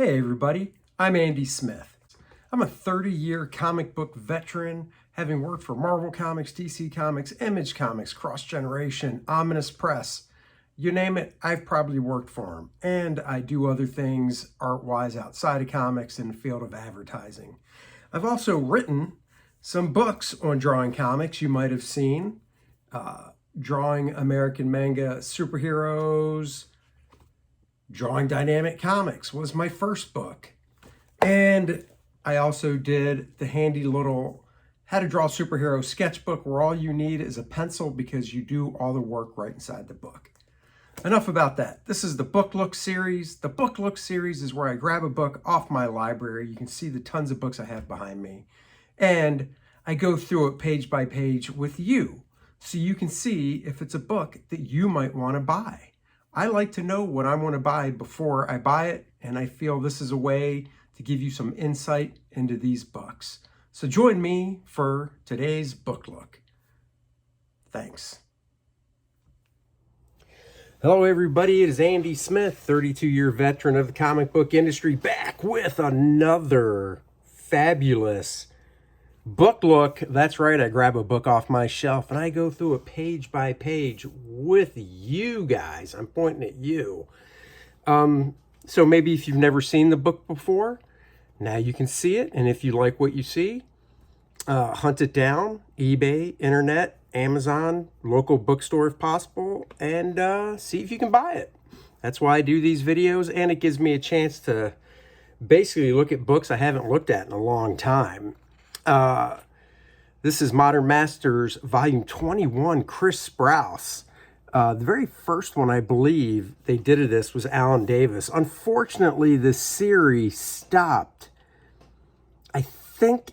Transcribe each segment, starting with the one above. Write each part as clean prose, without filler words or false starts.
Hey everybody, I'm Andy Smith. I'm a 30-year comic book veteran, having worked for Marvel Comics, DC Comics, Image Comics, Cross Generation, Ominous Press. You name it, I've probably worked for them. And I do other things art-wise outside of comics in the field of advertising. I've also written some books on drawing comics you might have seen. Drawing American manga superheroes, Drawing Dynamic Comics was my first book. And I also did the handy little How to Draw Superhero sketchbook where all you need is a pencil because you do all the work right inside the book. Enough about that. This is the Book Look series. The Book Look series is where I grab a book off my library. You can see the tons of books I have behind me. And I go through it page by page with you so you can see if it's a book that you might want to buy. I like to know what I want to buy before I buy it, and I feel this is a way to give you some insight into these books. So join me for today's book look. Thanks. Hello everybody, it is Andy Smith, 32-year veteran of the comic book industry, back with another fabulous book look. That's right, I grab a book off my shelf and I go through it page by page with you guys. I'm pointing at you. So maybe if you've never seen the book before, now you can see it. And if you like what you see, hunt it down, eBay, internet, Amazon, local bookstore if possible, and see if you can buy it. That's why I do these videos, and it gives me a chance to basically look at books I haven't looked at in a long time. This is Modern Masters Volume 21, Chris Sprouse. The very first one I believe they did of this was Alan Davis. Unfortunately, the series stopped, I think,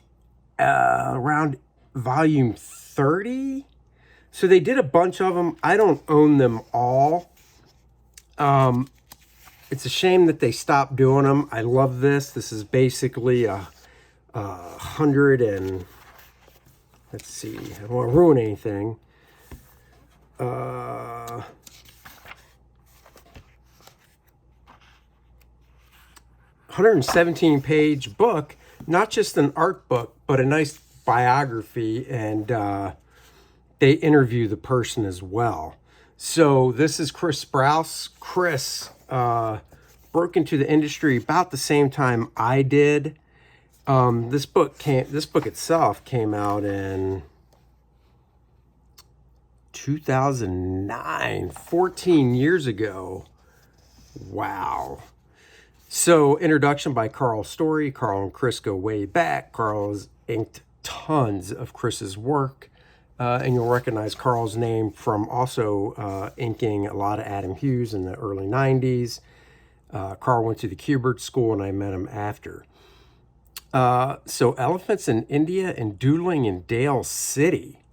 around Volume 30. So they did a bunch of them. I don't own them all. It's a shame that they stopped doing them. I love this. This is basically a 100 and, let's see, I don't want to ruin anything. 117 page book, not just an art book, but a nice biography, and they interview the person as well. So this is Chris Sprouse. Chris broke into the industry about the same time I did. This book itself came out in 2009, 14 years ago. Wow. So introduction by Carl Story. Carl and Chris go way back. Carl has inked tons of Chris's work. And you'll recognize Carl's name from also inking a lot of Adam Hughes in the early 90s. Carl went to the Kubert School, and I met him after. So Elephants in India and Doodling in Dale City.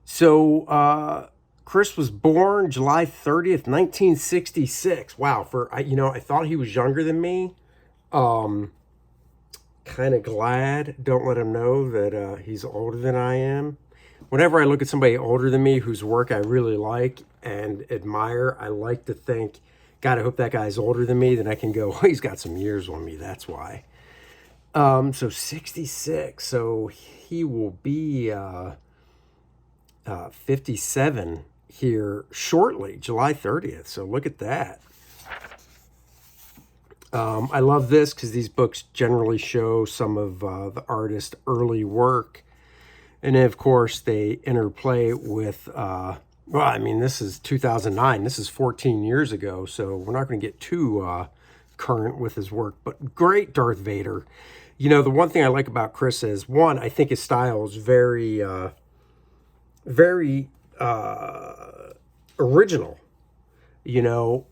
So Chris was born July 30th, 1966. Wow, I thought he was younger than me. Kind of glad. Don't let him know that he's older than I am. Whenever I look at somebody older than me whose work I really like and admire, I like to think, God, I hope that guy's older than me. Then I can go, oh, he's got some years on me. That's why. So 66. So he will be 57 here shortly, July 30th. So look at that. I love this because these books generally show some of the artist's early work. And then, of course, they interplay with, well, I mean, this is 2009. This is 14 years ago, so we're not going to get too current with his work. But great Darth Vader. You know, the one thing I like about Chris is, one, I think his style is very original. You know,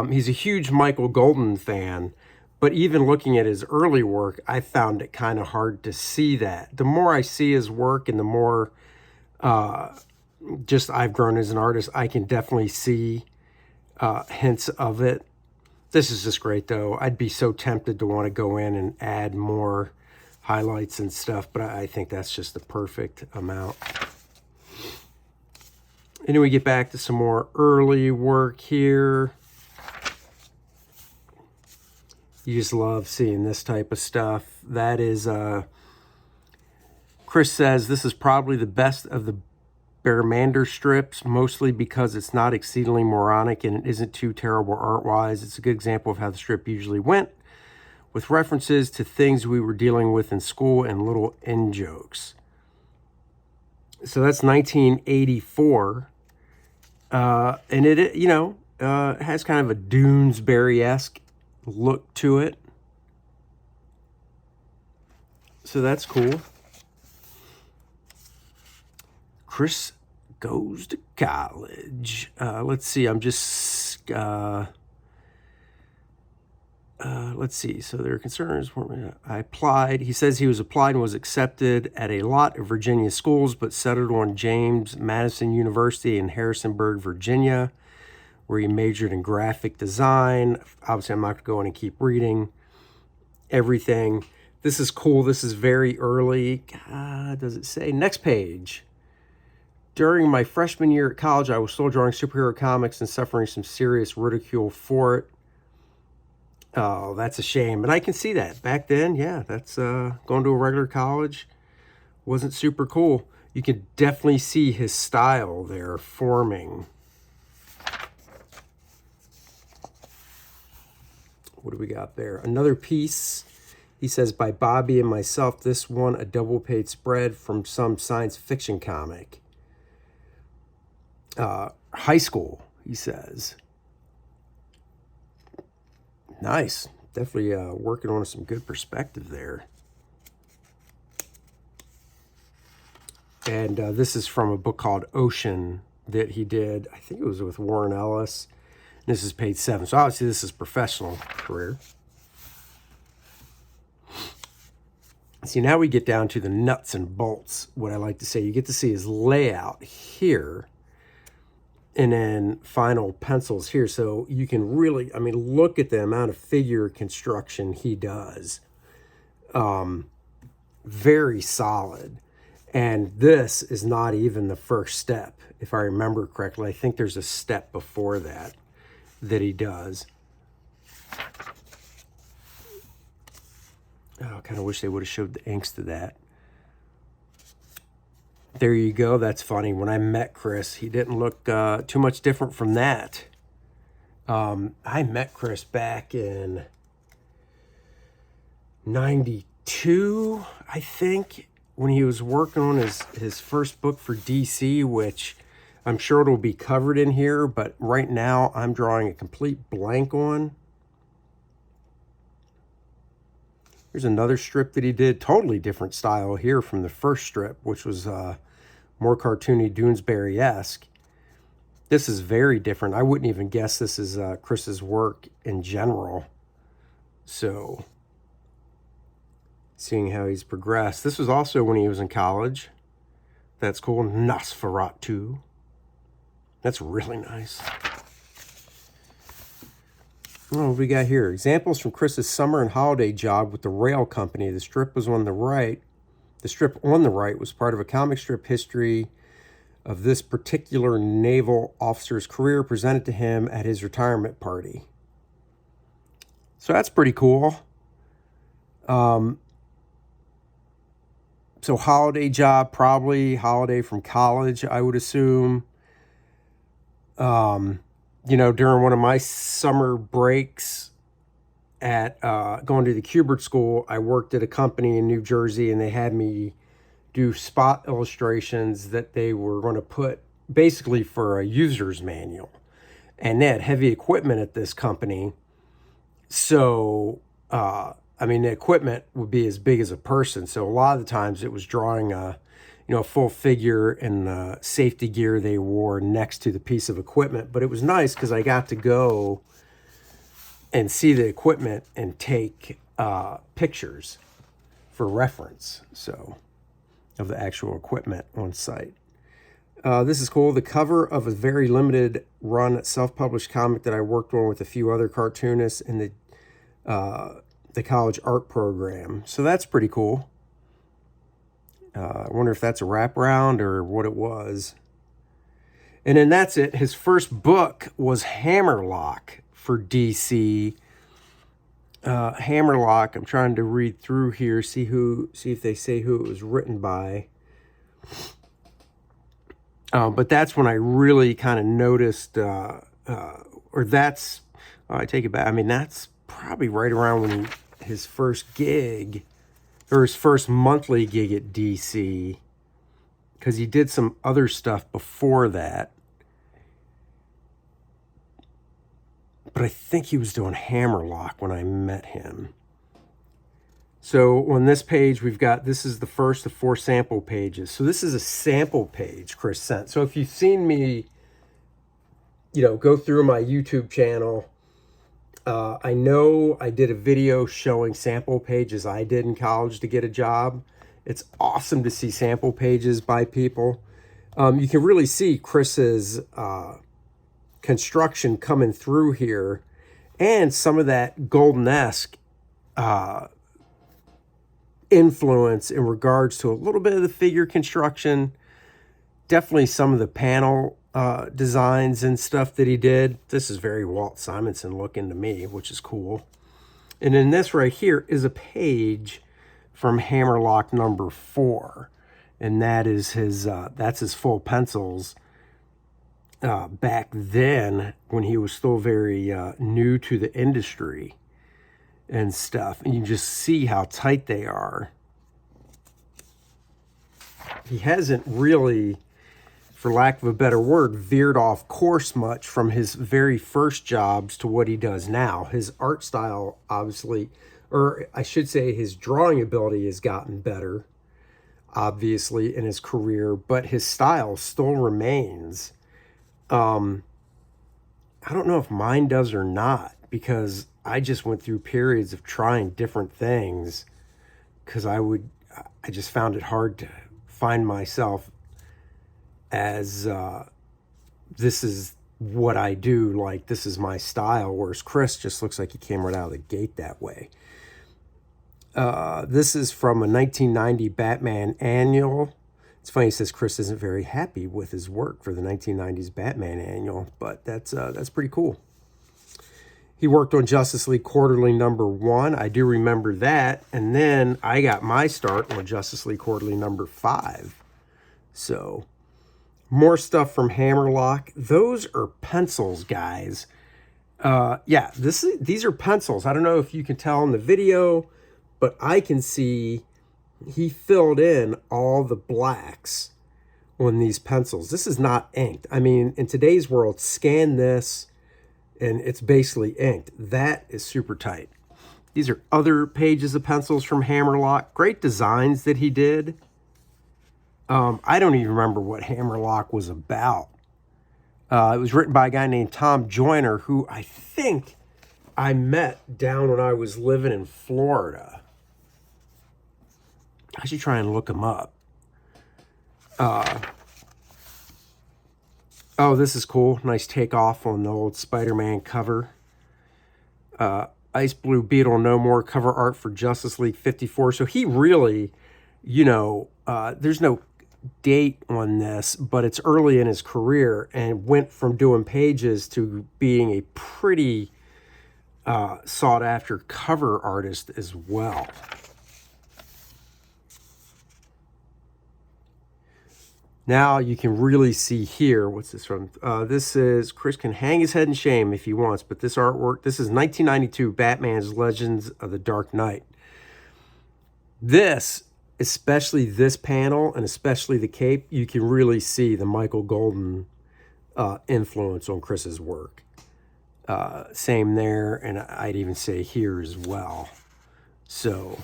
he's a huge Michael Golden fan. But even looking at his early work, I found it kind of hard to see that. The more I see his work and the more just I've grown as an artist, I can definitely see hints of it. This is just great, though. I'd be so tempted to want to go in and add more highlights and stuff, but I think that's just the perfect amount. And then we get back to some more early work here. You just love seeing this type of stuff. That is, Chris says, this is probably the best of the Bermander strips, mostly because it's not exceedingly moronic and it isn't too terrible art-wise. It's a good example of how the strip usually went, with references to things we were dealing with in school and little in-jokes. So that's 1984. And it, you know, has kind of a Doonesbury-esque look to it. So that's cool. Chris goes to college. Let's see. I'm just, let's see. So there are concerns. I applied. He says he was applied and was accepted at a lot of Virginia schools, but settled on James Madison University in Harrisonburg, Virginia, where he majored in graphic design. Obviously, I'm not going to go in and keep reading everything. This is cool. This is very early. Does it say? Next page. During my freshman year at college, I was still drawing superhero comics and suffering some serious ridicule for it. Oh, that's a shame. And I can see that. Back then, yeah, that's going to a regular college wasn't super cool. You can definitely see his style there forming. What do we got there? Another piece. He says, by Bobby and myself, this one a double-page spread from some science fiction comic. High school, he says. Nice. Definitely working on some good perspective there. And this is from a book called Ocean that he did. I think it was with Warren Ellis. And this is page 7. So obviously this is professional career. See, now we get down to the nuts and bolts. What I like to say, you get to see his layout here. And then final pencils here. So you can really, I mean, look at the amount of figure construction he does. Very solid. And this is not even the first step, if I remember correctly. I think there's a step before that he does. Oh, I kind of wish they would have showed the inks to that. There you go. That's funny. When I met Chris, he didn't look too much different from that. I met Chris back in 92, I think, when he was working on his first book for DC, which I'm sure it'll be covered in here, but right now I'm drawing a complete blank on. Here's another strip that he did, totally different style here from the first strip, which was more cartoony, Doonesbury-esque. This is very different. I wouldn't even guess this is Chris's work in general. So, seeing how he's progressed. This was also when he was in college. That's cool. Nosferatu. That's really nice. Oh, what we got here? Examples from Chris's summer and holiday job with the rail company. The strip was on the right. The strip on the right was part of a comic strip history of this particular naval officer's career presented to him at his retirement party. So that's pretty cool. So holiday job, probably holiday from college, I would assume. You know, during one of my summer breaks at going to the Kubert School, I worked at a company in New Jersey, and they had me do spot illustrations that they were going to put basically for a user's manual. And they had heavy equipment at this company. So, I mean, the equipment would be as big as a person. So a lot of the times it was drawing a full figure and the safety gear they wore next to the piece of equipment. But it was nice because I got to go and see the equipment and take pictures for reference, so, of the actual equipment on site. This is cool. The cover of a very limited run self-published comic that I worked on with a few other cartoonists in the college art program. So that's pretty cool. I wonder if that's a wraparound or what it was. And then that's it. His first book was Hammerlock for DC. Hammerlock. I'm trying to read through here, see if they say who it was written by. But that's when I really kind of noticed, I take it back. I mean, that's probably right around when his first gig, or his first monthly gig at DC, because he did some other stuff before that. But I think he was doing Hammerlock when I met him. So on this page, we've got, this is the first of 4 sample pages. So this is a sample page Chris sent. So if you've seen me, go through my YouTube channel, I know I did a video showing sample pages I did in college to get a job. It's awesome to see sample pages by people. You can really see Chris's construction coming through here, and some of that Golden-esque influence in regards to a little bit of the figure construction, definitely some of the panel designs and stuff that he did. This is very Walt Simonson looking to me, which is cool. And then this right here is a page from Hammerlock number 4, and that is his that's his full pencils back then when he was still very new to the industry and stuff. And you just see how tight they are. He hasn't really, for lack of a better word, veered off course much from his very first jobs to what he does now. His art style, obviously, or I should say his drawing ability has gotten better, obviously, in his career, but his style still remains. I don't know if mine does or not, because I just went through periods of trying different things, because I just found it hard to find myself as this is what I do, like this is my style, whereas Chris just looks like he came right out of the gate that way. This is from a 1990 Batman annual. It's funny, he says Chris isn't very happy with his work for the 1990s Batman annual, but that's pretty cool. He worked on Justice League Quarterly number 1. I do remember that. And then I got my start on Justice League Quarterly number 5. So, more stuff from Hammerlock. Those are pencils, guys. Yeah, these are pencils. I don't know if you can tell in the video, but I can see he filled in all the blacks on these pencils. This is not inked. I mean, in today's world, scan this and it's basically inked. That is super tight. These are other pages of pencils from Hammerlock. Great designs that he did. I don't even remember what Hammerlock was about. It was written by a guy named Tom Joyner, who I think I met down when I was living in Florida. I should try and look him up. Oh, this is cool. Nice takeoff on the old Spider-Man cover. Ice Blue Beetle No More cover art for Justice League 54. So he really, there's no date on this, but it's early in his career and went from doing pages to being a pretty sought-after cover artist as well. Now you can really see here, what's this from? This is, Chris can hang his head in shame if he wants, but this artwork, this is 1992 Batman's Legends of the Dark Knight. This, especially this panel, and especially the cape, you can really see the Michael Golden influence on Chris's work. Same there, and I'd even say here as well. So,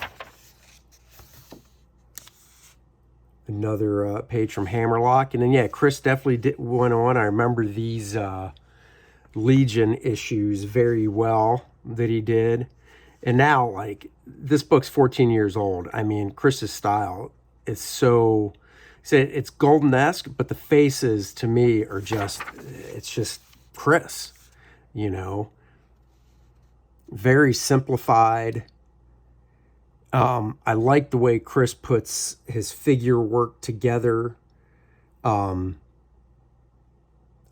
another page from Hammerlock. And then, yeah, Chris definitely went on. I remember these Legion issues very well that he did. And now, like, this book's 14 years old. I mean, Chris's style is so... It's Golden-esque, but the faces, to me, are just... It's just Chris, Very simplified. I like the way Chris puts his figure work together. I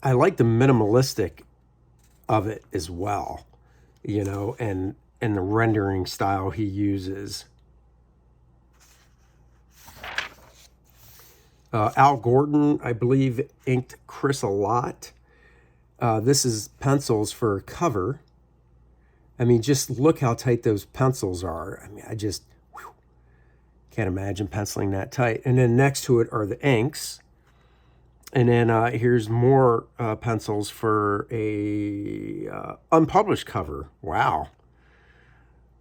like the minimalistic of it as well, and and the rendering style he uses. Al Gordon, I believe, inked Chris a lot. This is pencils for cover. I mean, just look how tight those pencils are. I mean, I just can't imagine penciling that tight. And then next to it are the inks. And then here's more pencils for a unpublished cover. Wow.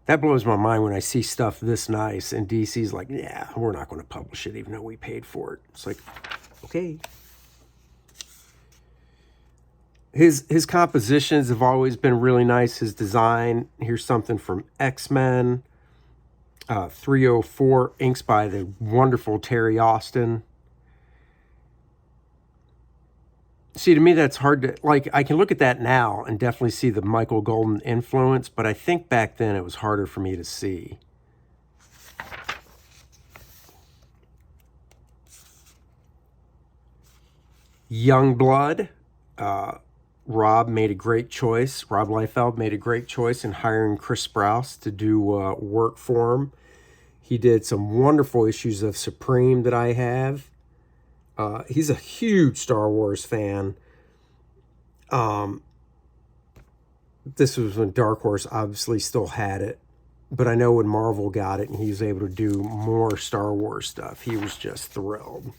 That blows my mind when I see stuff this nice and DC's like, yeah, we're not going to publish it even though we paid for it. It's like, okay. His compositions have always been really nice. His design. Here's something from X-Men. 304, inks by the wonderful Terry Austin. See, to me, that's hard to, like, I can look at that now and definitely see the Michael Golden influence, but I think back then it was harder for me to see. Youngblood. Rob made a great choice. Rob Liefeld made a great choice in hiring Chris Sprouse to do work for him. He did some wonderful issues of Supreme that I have. He's a huge Star Wars fan. This was when Dark Horse obviously still had it. But I know when Marvel got it and he was able to do more Star Wars stuff, he was just thrilled.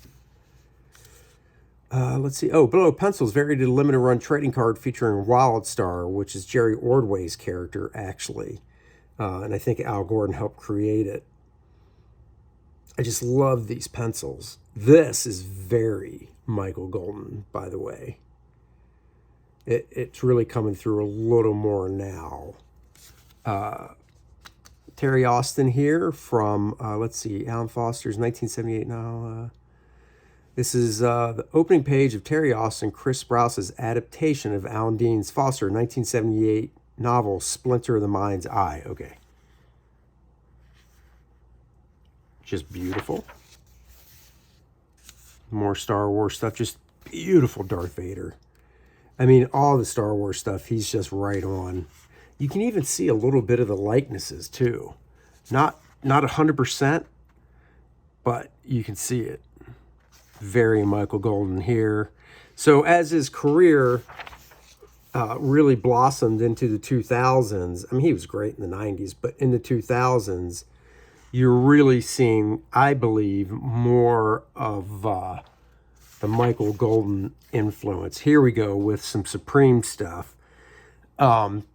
Let's see. Oh, Below Pencils, very limited run trading card featuring Wildstar, which is Jerry Ordway's character, actually. And I think Al Gordon helped create it. I just love these pencils. This is very Michael Golden, by the way. It's really coming through a little more now. Terry Austin here from, let's see, Alan Foster's 1978 novel. This is the opening page of Terry Austin, Chris Sprouse's adaptation of Alan Dean's Foster 1978 novel, Splinter of the Mind's Eye. Okay. Just beautiful. More Star Wars stuff. Just beautiful Darth Vader. I mean, all the Star Wars stuff, he's just right on. You can even see a little bit of the likenesses, too. Not 100%, but you can see it. Very Michael Golden here. So as his career really blossomed into the 2000s, I mean, he was great in the 90s, but in the 2000s, you're really seeing, I believe, more of the Michael Golden influence. Here we go with some Supreme stuff.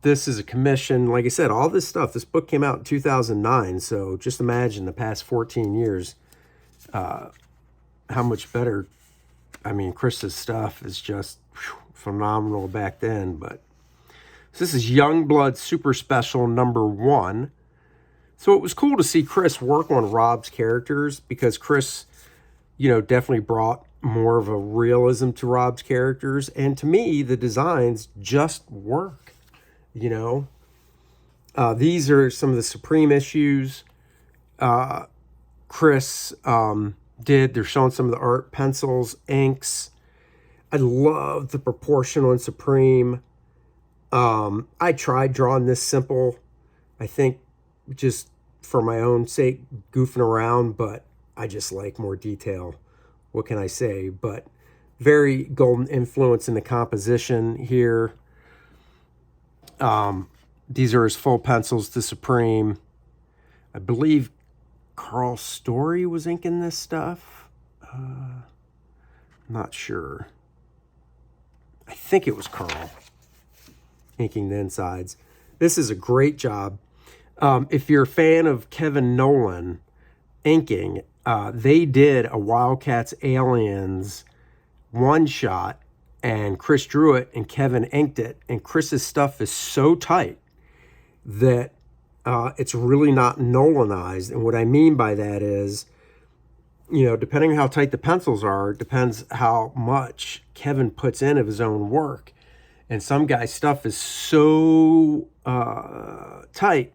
This is a commission. Like I said, all this stuff, this book came out in 2009, so just imagine the past 14 years, how much better. I mean, Chris's stuff is just phenomenal back then. But so this is Youngblood Super Special #1. So it was cool to see Chris work on Rob's characters because Chris, definitely brought more of a realism to Rob's characters. And to me, the designs just work, These are some of the Supreme issues Chris did. They're showing some of the art, pencils, inks. I love the proportion on Supreme. I tried drawing this simple, I think just for my own sake, goofing around, but I just like more detail. What can I say? But very Golden influence in the composition here. These are his full pencils to Supreme. I believe Carl Story was inking this stuff. Not sure. I think it was Carl inking the insides. This is a great job. If you're a fan of Kevin Nolan inking, they did a Wildcats Aliens one-shot, and Chris drew it and Kevin inked it. And Chris's stuff is so tight that it's really not Nolanized. And what I mean by that is, depending on how tight the pencils are, depends how much Kevin puts in of his own work. And some guy's stuff is so tight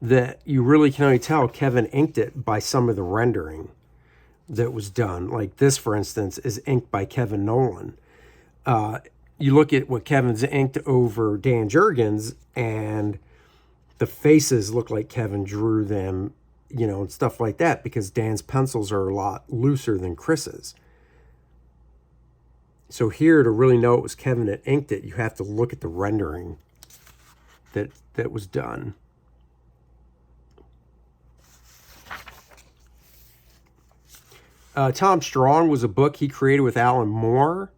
that you really can only tell Kevin inked it by some of the rendering that was done. Like this, for instance, is inked by Kevin Nolan. You look at what Kevin's inked over Dan Jurgens, and the faces look like Kevin drew them, you know, and stuff like that, because Dan's pencils are a lot looser than Chris's. So here, to really know it was Kevin that inked it, you have to look at the rendering that was done. Tom Strong was a book he created with Alan Moore.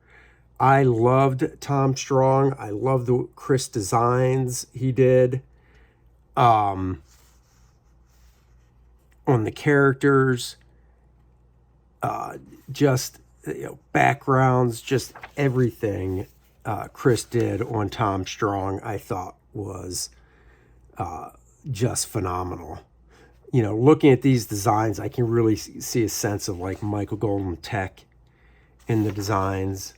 I loved Tom Strong. I love the Chris designs he did on the characters, just, you know, backgrounds, just everything Chris did on Tom Strong, I thought was just phenomenal. You know, looking at these designs, I can really see a sense of like Michael Golden tech in the designs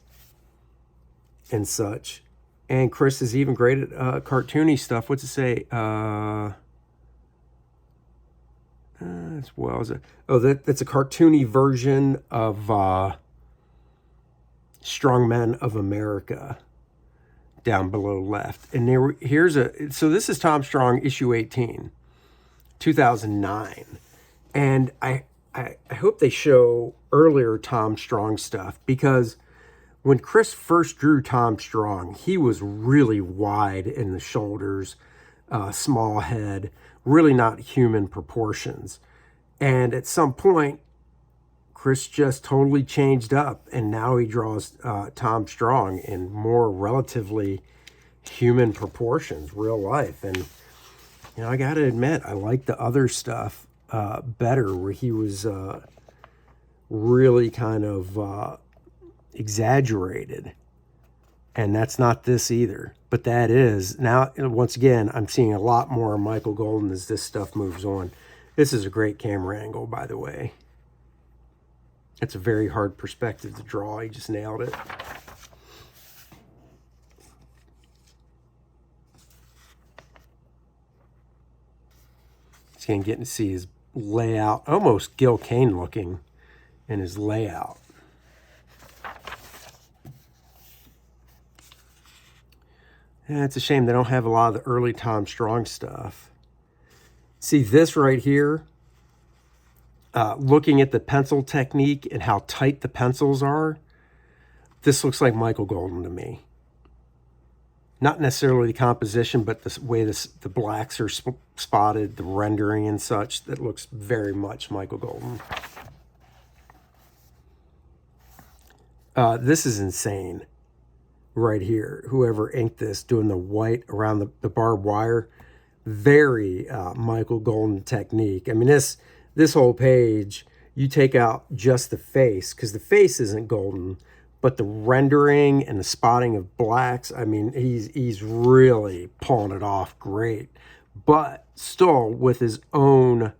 and such. And Chris is even great at cartoony stuff. What's it say? As well as that's a cartoony version of Strongmen of America down below left. And so this is Tom Strong issue 18, 2009. And I hope they show earlier Tom Strong stuff, because when Chris first drew Tom Strong, he was really wide in the shoulders, small head, really not human proportions. And at some point, Chris just totally changed up, and now he draws Tom Strong in more relatively human proportions, real life. And, you know, I got to admit, I like the other stuff better, where he was really kind of exaggerated. And that's not this either. But that is. Now, once again, I'm seeing a lot more Michael Golden as this stuff moves on. This is a great camera angle, by the way. It's a very hard perspective to draw. He just nailed it. Just getting to see his layout, almost Gil Kane looking in his layout. Yeah, it's a shame they don't have a lot of the early Tom Strong stuff. See this right here? Looking at the pencil technique and how tight the pencils are, this looks like Michael Golden to me. Not necessarily the composition, but the way the blacks are spotted, the rendering and such, that looks very much Michael Golden. This is insane right here. Whoever inked this, doing the white around the barbed wire, very Michael Golden technique. I mean, this whole page, you take out just the face, because the face isn't golden, but the rendering and the spotting of blacks, I mean, he's really pulling it off great, but still with his own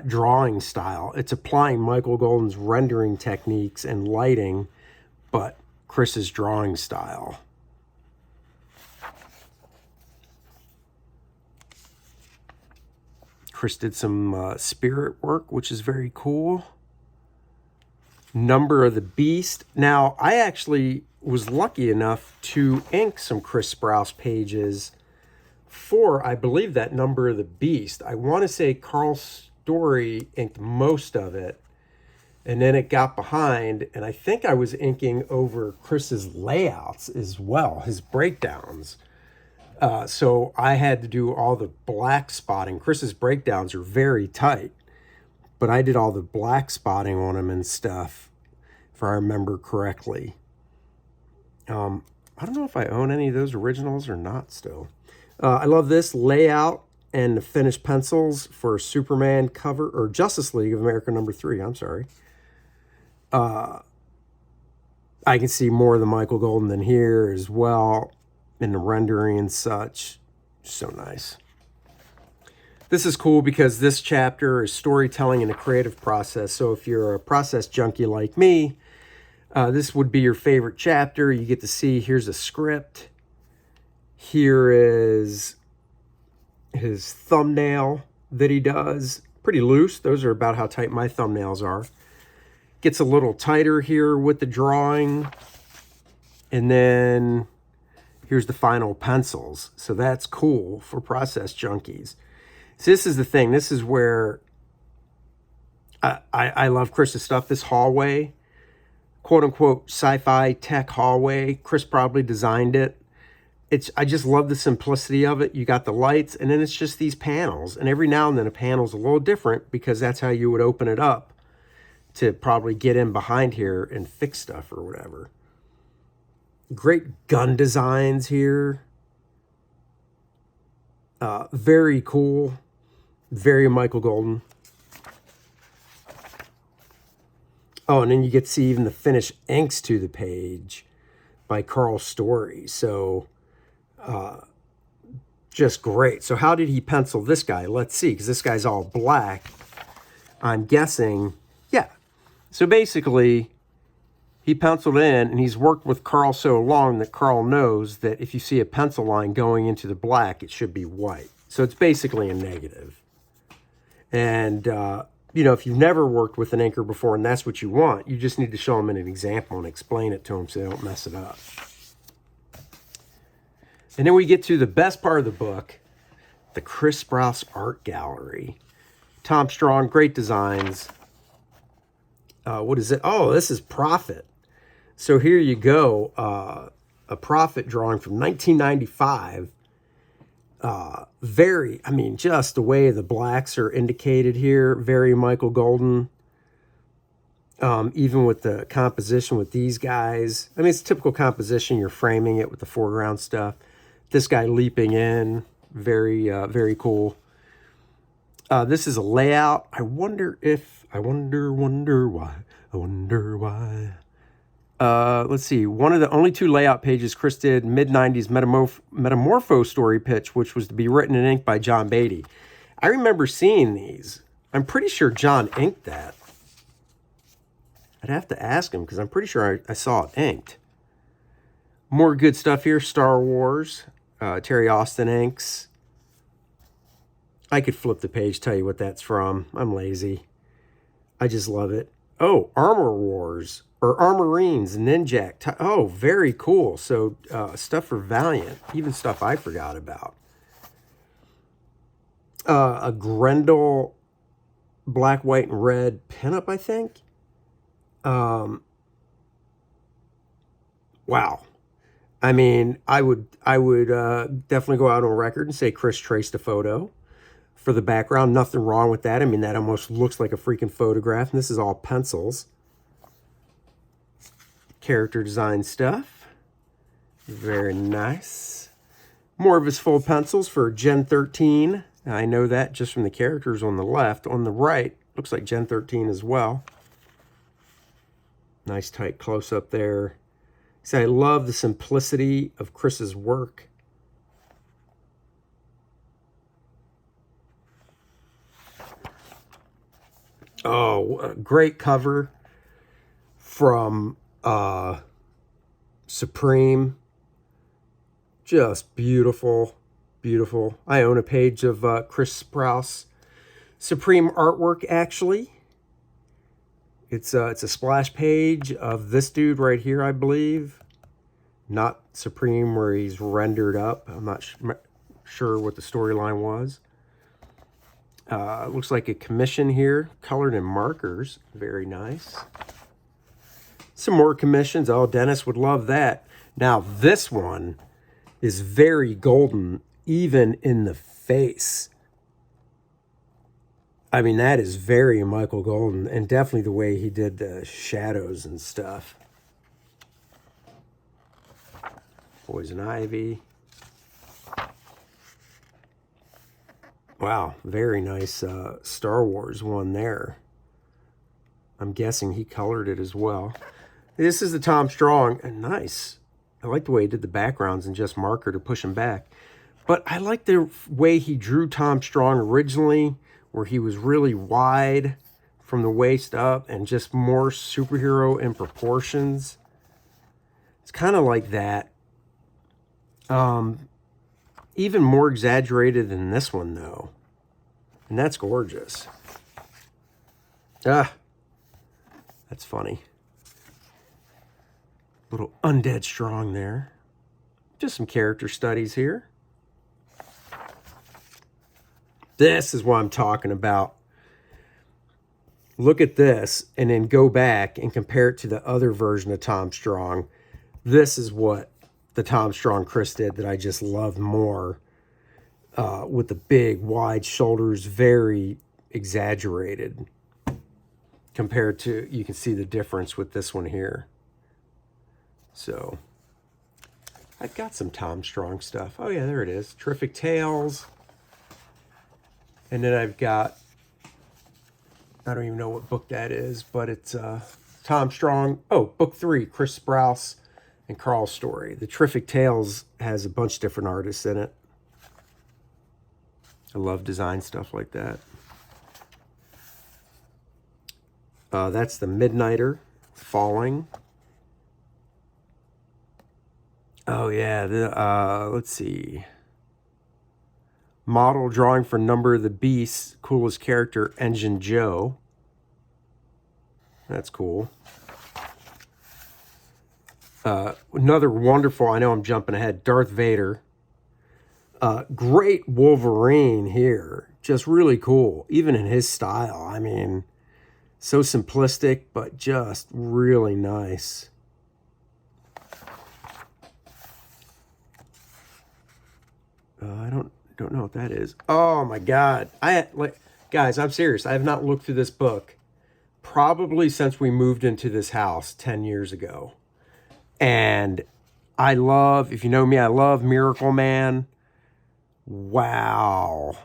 drawing style. It's applying Michael Golden's rendering techniques and lighting, but Chris's drawing style. Chris did some spirit work, which is very cool. Number of the Beast. Now, I actually was lucky enough to ink some Chris Sprouse pages for, I believe, that Number of the Beast. I want to say Carl Story inked most of it, and then it got behind, and I think I was inking over Chris's layouts as well, his breakdowns. So I had to do all the black spotting. Chris's breakdowns are very tight, but I did all the black spotting on them and stuff, if I remember correctly. I don't know if I own any of those originals or not still. I love this layout and the finished pencils for Superman cover, or Justice League of America #3, I'm sorry. I can see more of the Michael Golden than here as well, in the rendering and such. So nice. This is cool because this chapter is storytelling in a creative process. So if you're a process junkie like me, this would be your favorite chapter. You get to see, here's a script. Here is his thumbnail that he does. Pretty loose. Those are about how tight my thumbnails are. Gets a little tighter here with the drawing. And then here's the final pencils. So that's cool for process junkies. So this is the thing. This is where I love Chris's stuff. This hallway, quote unquote, sci-fi tech hallway. Chris probably designed it. I just love the simplicity of it. You got the lights, and then it's just these panels. And every now and then a panel's a little different because that's how you would open it up to probably get in behind here and fix stuff or whatever. Great gun designs here. Very cool. Very Michael Golden. Oh, and then you get to see even the finished inks to the page by Carl Story. So just great. So how did he pencil this guy? Let's see, because this guy's all black. I'm guessing, yeah. So basically, he penciled in, and he's worked with Carl so long that Carl knows that if you see a pencil line going into the black, it should be white. So it's basically a negative. And, you know, if you've never worked with an inker before and that's what you want, you just need to show them an example and explain it to them so they don't mess it up. And then we get to the best part of the book, the Chris Sprouse Art Gallery. Tom Strong, great designs. What is it? Oh, this is Prophet. So here you go, a Prophet drawing from 1995. Very, I mean, just the way the blacks are indicated here, very Michael Golden. Even with the composition with these guys. I mean, it's typical composition. You're framing it with the foreground stuff. This guy leaping in, very, very cool. This is a layout. I wonder why. Let's see. One of the only two layout pages Chris did, mid-90s Metamorpho story pitch, which was to be written in ink by John Beatty. I remember seeing these. I'm pretty sure John inked that. I'd have to ask him because I'm pretty sure I saw it inked. More good stuff here. Star Wars. Terry Austin inks. I could flip the page, tell you what that's from. I'm lazy. I just love it. Oh, Armor Wars. Or Armorines, Ninjak. Oh, very cool. So stuff for Valiant. Even stuff I forgot about. A Grendel black, white, and red pinup, I think. Wow. I mean, I would definitely go out on record and say Chris traced a photo for the background. Nothing wrong with that. I mean, that almost looks like a freaking photograph. And this is all pencils. Character design stuff. Very nice. More of his full pencils for Gen 13. I know that just from the characters on the left. On the right, looks like Gen 13 as well. Nice tight close-up there. So I love the simplicity of Chris's work. Oh, a great cover from Supreme. Just beautiful, beautiful. I own a page of Chris Sprouse Supreme artwork, actually. It's a splash page of this dude right here, I believe. Not Supreme where he's rendered up. I'm not sure what the storyline was. Looks like a commission here, colored in markers. Very nice. Some more commissions. Oh, Dennis would love that. Now, this one is very golden, even in the face. I mean, that is very Michael Golden, and definitely the way he did the shadows and stuff. Poison Ivy. Wow, very nice Star Wars one there. I'm guessing he colored it as well. This is the Tom Strong, and nice. I like the way he did the backgrounds and just marker to push him back. But I like the way he drew Tom Strong originally, where he was really wide from the waist up and just more superhero in proportions. It's kind of like that. Even more exaggerated than this one, though. And that's gorgeous. Ah, that's funny. Little Undead Strong there. Just some character studies here. This is what I'm talking about. Look at this and then go back and compare it to the other version of Tom Strong. This is what the Tom Strong Chris did that I just love more, with the big wide shoulders, very exaggerated compared to, you can see the difference with this one here. So I've got some Tom Strong stuff. Oh yeah, there it is. Terrific Tales. And then I've got, I don't even know what book that is, but it's Tom Strong. Oh, book 3, Chris Sprouse and Carl's story. The Terrific Tales has a bunch of different artists in it. I love design stuff like that. That's the Midnighter, Falling. Oh yeah, let's see. Model drawing for Number of the Beast, coolest character, Engine Joe. That's cool. Another wonderful, I know I'm jumping ahead, Darth Vader. Great Wolverine here. Just really cool, even in his style. I mean, so simplistic, but just really nice. I don't know what that is. Oh my God. Guys, I'm serious. I have not looked through this book probably since we moved into this house 10 years ago. And I love, if you know me, I love Miracle Man. Wow.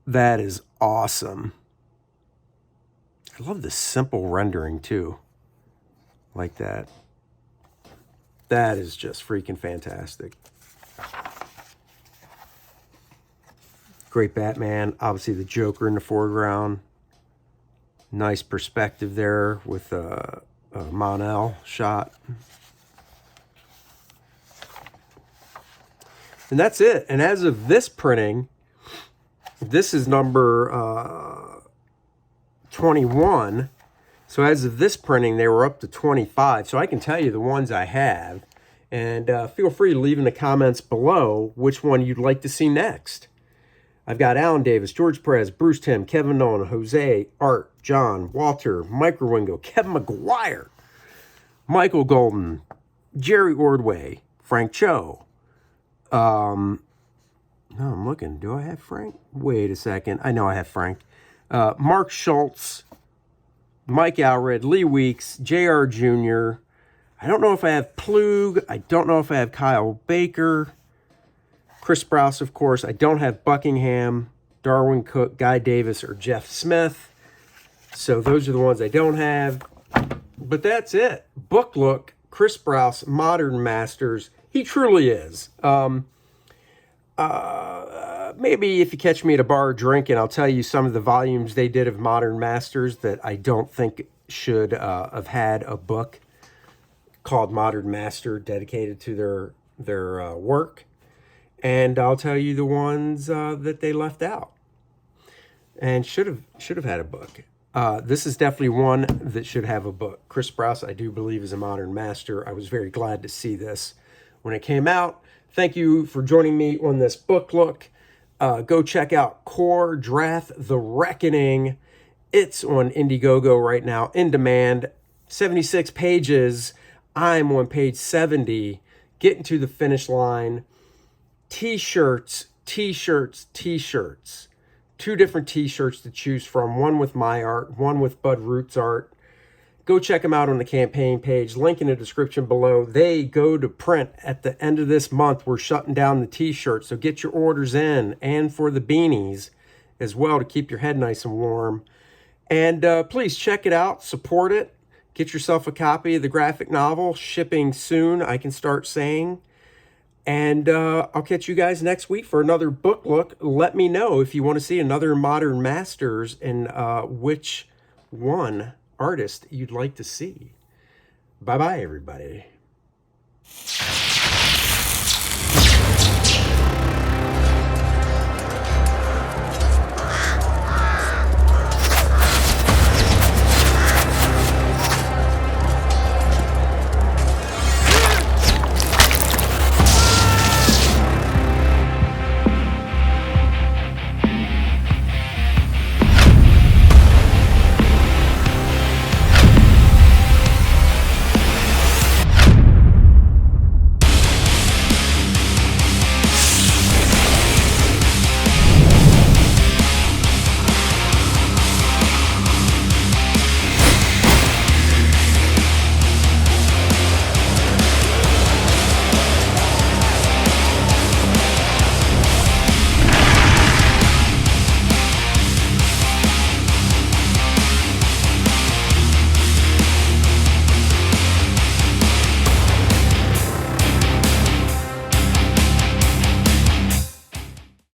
That is awesome. I love the simple rendering too. Like that. That is just freaking fantastic. Great Batman. Obviously the Joker in the foreground. Nice perspective there with a Mon-El shot. And that's it. And as of this printing, this is number 21. So as of this printing, they were up to 25. So I can tell you the ones I have. And feel free to leave in the comments below which one you'd like to see next. I've got Alan Davis, George Perez, Bruce Timm, Kevin Nolan, Jose, Art, John, Walter, Mike Rowingo, Kevin McGuire, Michael Golden, Jerry Ordway, Frank Cho. No, I'm looking. Do I have Frank? Wait a second. I know I have Frank. Mark Schultz, Mike Allred, Lee Weeks, JR Jr. I don't know if I have Plug. I don't know if I have Kyle Baker. Chris Sprouse, of course. I don't have Buckingham, Darwin Cook, Guy Davis, or Jeff Smith. So those are the ones I don't have. But that's it. Book look, Chris Sprouse, Modern Masters. He truly is. Maybe if you catch me at a bar drinking, I'll tell you some of the volumes they did of Modern Masters that I don't think should have had a book called Modern Master dedicated to their work. And I'll tell you the ones that they left out and should have had a book. This is definitely one that should have a book. Chris Sprouse, I do believe, is a Modern Master. I was very glad to see this when it came out. Thank you for joining me on this book look. Go check out Kor-Drath, The Reckoning. It's on Indiegogo right now, in demand. 76 pages. I'm on page 70, getting to the finish line. T-shirts, t-shirts, t-shirts. 2 different t-shirts to choose from. One with my art, one with Bud Root's art. Go check them out on the campaign page. Link in the description below. They go to print at the end of this month. We're shutting down the t-shirts, so get your orders in. And for the beanies as well, to keep your head nice and warm. And please check it out. Support it. Get yourself a copy of the graphic novel. Shipping soon, I can start saying. And I'll catch you guys next week for another book look. Let me know if you want to see another Modern Masters and which one artist you'd like to see. Bye-bye, everybody.